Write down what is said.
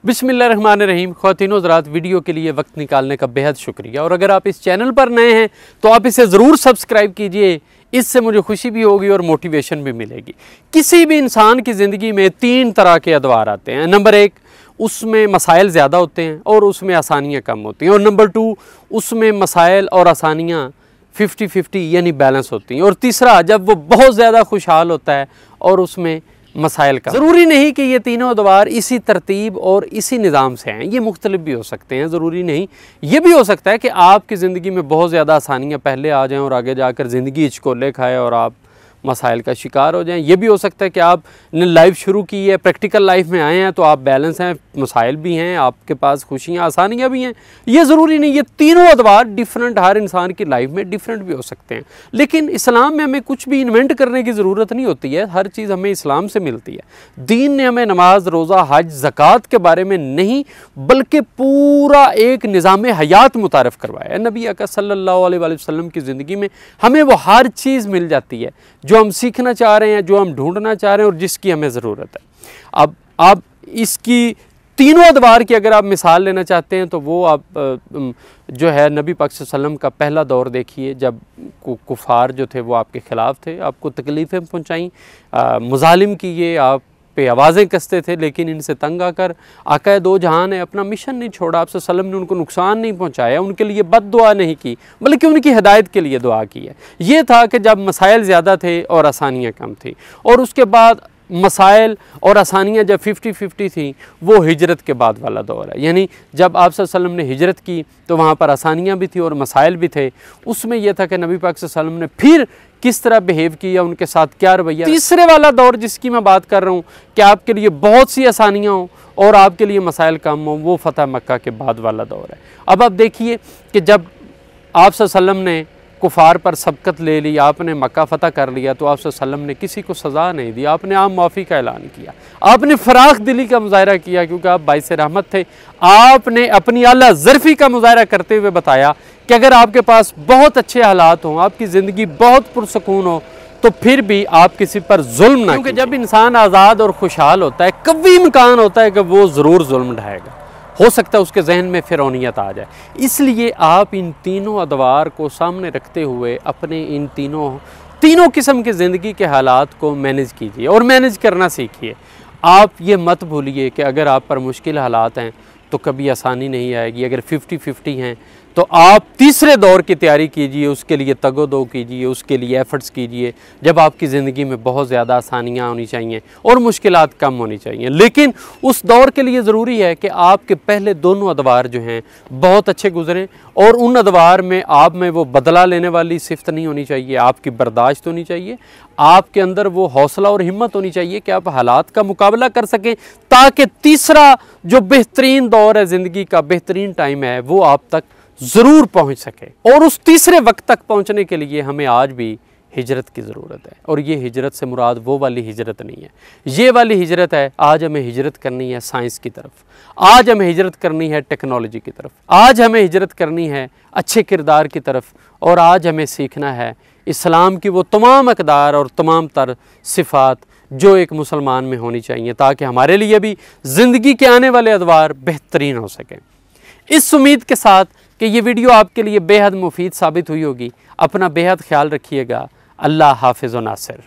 बिस्मिल्लाहिर्रहमानिर्रहीम। ख़वातीनो हज़रात, वीडियो के लिए वक्त निकालने का बेहद शुक्रिया। और अगर आप इस चैनल पर नए हैं तो आप इसे ज़रूर सब्सक्राइब कीजिए, इससे मुझे खुशी भी होगी और मोटिवेशन भी मिलेगी। किसी भी इंसान की ज़िंदगी में 3 तरह के अदवार आते हैं। नंबर 1, उसमें मसाइल ज़्यादा होते हैं और उसमें आसानियाँ कम होती हैं। और नंबर 2, उसमें मसाइल और आसानियाँ 50-50 यानी बैलेंस होती हैं। और तीसरा, जब वो बहुत ज़्यादा खुशहाल होता है और उसमें मसाइल का। ज़रूरी नहीं कि ये तीनों अदवार इसी तरतीब और इसी निज़ाम से हैं, ये मुख्तलिफ भी हो सकते हैं। ज़रूरी नहीं, ये भी हो सकता है कि आपकी ज़िंदगी में बहुत ज़्यादा आसानियाँ पहले आ जाएं और आगे जाकर ज़िंदगी हिचकोले खाए और आप मसाइल का शिकार हो जाएं। ये भी हो सकता है कि आपने लाइफ शुरू की है, प्रैक्टिकल लाइफ में आए हैं तो आप बैलेंस हैं, मसाइल भी हैं, आपके पास खुशियाँ आसानियाँ भी हैं। ये ज़रूरी नहीं, ये तीनों अदवार डिफरेंट, हर इंसान की लाइफ में डिफरेंट भी हो सकते हैं। लेकिन इस्लाम में हमें कुछ भी इन्वेंट करने की ज़रूरत नहीं होती है, हर चीज़ हमें इस्लाम से मिलती है। दीन ने हमें नमाज, रोज़ा, हज, ज़कात के बारे में नहीं बल्कि पूरा एक निज़ाम हयात मुतारफ़ करवाया है। नबी अकरम सल्लल्लाहु अलैहि वसल्लम की ज़िंदगी में हमें वो हर चीज़ मिल जाती है जो हम सीखना चाह रहे हैं, जो हम ढूंढना चाह रहे हैं और जिसकी हमें ज़रूरत है। अब आप इसकी तीनों अदवार की अगर आप मिसाल लेना चाहते हैं तो वो आप जो है नबी पाक सल्लल्लाहु अलैहि वसल्लम का पहला दौर देखिए, जब कुफार जो थे वो आपके ख़िलाफ़ थे, आपको तकलीफ़ें पहुँचाईं, मुज़ालिम किए, आप पे आवाज़ें कसते थे, लेकिन इनसे तंग आकर आका दो जहां ने अपना मिशन नहीं छोड़ा। आप सल्लम ने उनको नुकसान नहीं पहुंचाया, उनके लिए बद दुआ नहीं की, बल्कि उनकी हिदायत के लिए दुआ की है। ये था कि जब मसाइल ज़्यादा थे और आसानियाँ कम थी, और उसके बाद मसाइल और आसानियाँ जब 50-50 थी, वो हिजरत के बाद वाला दौर है। यानी जब आप सल्लम ने हिजरत की तो वहाँ पर आसानियाँ भी थी और मसाइल भी थे। उसमें यह था कि नबी पाक सल्लम ने फिर किस तरह बिहेव किया, उनके साथ क्या रवैया। तीसरे वाला दौर जिसकी मैं बात कर रहा हूँ कि आपके लिए बहुत सी आसानियाँ हों और आपके लिए मसाइल कम हों, वो फ़तह मक्का के बाद वाला दौर है। अब आप देखिए कि जब आप सल्लम ने कुफार पर सबकत ले ली, आपने मक्का फ़तह कर लिया, तो आप सल्लम ने किसी को सज़ा नहीं दी, आपने आम माफ़ी का ऐलान किया, आपने फ़राख दिली का मुज़ाहरा किया, क्योंकि आप बाइस रहमत थे। आपने अपनी आला ज़र्फ़ी का मुज़ाहरा करते हुए बताया कि अगर आपके पास बहुत अच्छे हालात हों, आपकी ज़िंदगी बहुत पुरसकून हो, तो फिर भी आप किसी पर जुल्म ना, क्योंकि जब इंसान आज़ाद और खुशहाल होता है, कभी इम्कान होता है कि वो ज़रूर जुल्म ढाएगा। हो सकता है उसके जहन में फिरौनियत आ जाए। इसलिए आप इन तीनों अदवार को सामने रखते हुए अपने इन तीनों किस्म की ज़िंदगी के हालात को मैनेज कीजिए और मैनेज करना सीखिए। आप ये मत भूलिए कि अगर आप पर मुश्किल हालात हैं तो कभी आसानी नहीं आएगी। अगर 50-50 हैं तो आप तीसरे दौर की तैयारी कीजिए, उसके लिए तगोदो कीजिए, उसके लिए एफ़र्ट्स कीजिए, जब आपकी ज़िंदगी में बहुत ज़्यादा आसानियाँ होनी चाहिए और मुश्किलात कम होनी चाहिए। लेकिन उस दौर के लिए ज़रूरी है कि आपके पहले दोनों अदवार जो हैं बहुत अच्छे गुजरें, और उन अदवार में आप में वो बदला लेने वाली सिफ़त नहीं होनी चाहिए, आपकी बर्दाश्त होनी चाहिए, आपके अंदर वो हौसला और हिम्मत होनी चाहिए कि आप हालात का मुकाबला कर सकें, ताकि तीसरा जो बेहतरीन दौर है, ज़िंदगी का बेहतरीन टाइम है, वो आप तक ज़रूर पहुंच सके। और उस तीसरे वक्त तक पहुंचने के लिए हमें आज भी हिजरत की ज़रूरत है। और ये हिजरत से मुराद वो वाली हिजरत नहीं है, ये वाली हिजरत है, आज हमें हिजरत करनी है साइंस की तरफ, आज हमें हिजरत करनी है टेक्नोलॉजी की तरफ, आज हमें हिजरत करनी है अच्छे किरदार की तरफ, और आज हमें सीखना है इस्लाम की वो तमाम अक़दार और तमाम तर सिफ़ात जो एक मुसलमान में होनी चाहिए, ताकि हमारे लिए भी ज़िंदगी के आने वाले अदवार बेहतरीन हो सकें। इस उम्मीद के साथ कि ये वीडियो आपके लिए बेहद मुफीद साबित हुई होगी, अपना बेहद ख्याल रखिएगा। अल्लाह हाफ़िज़ व नासिर।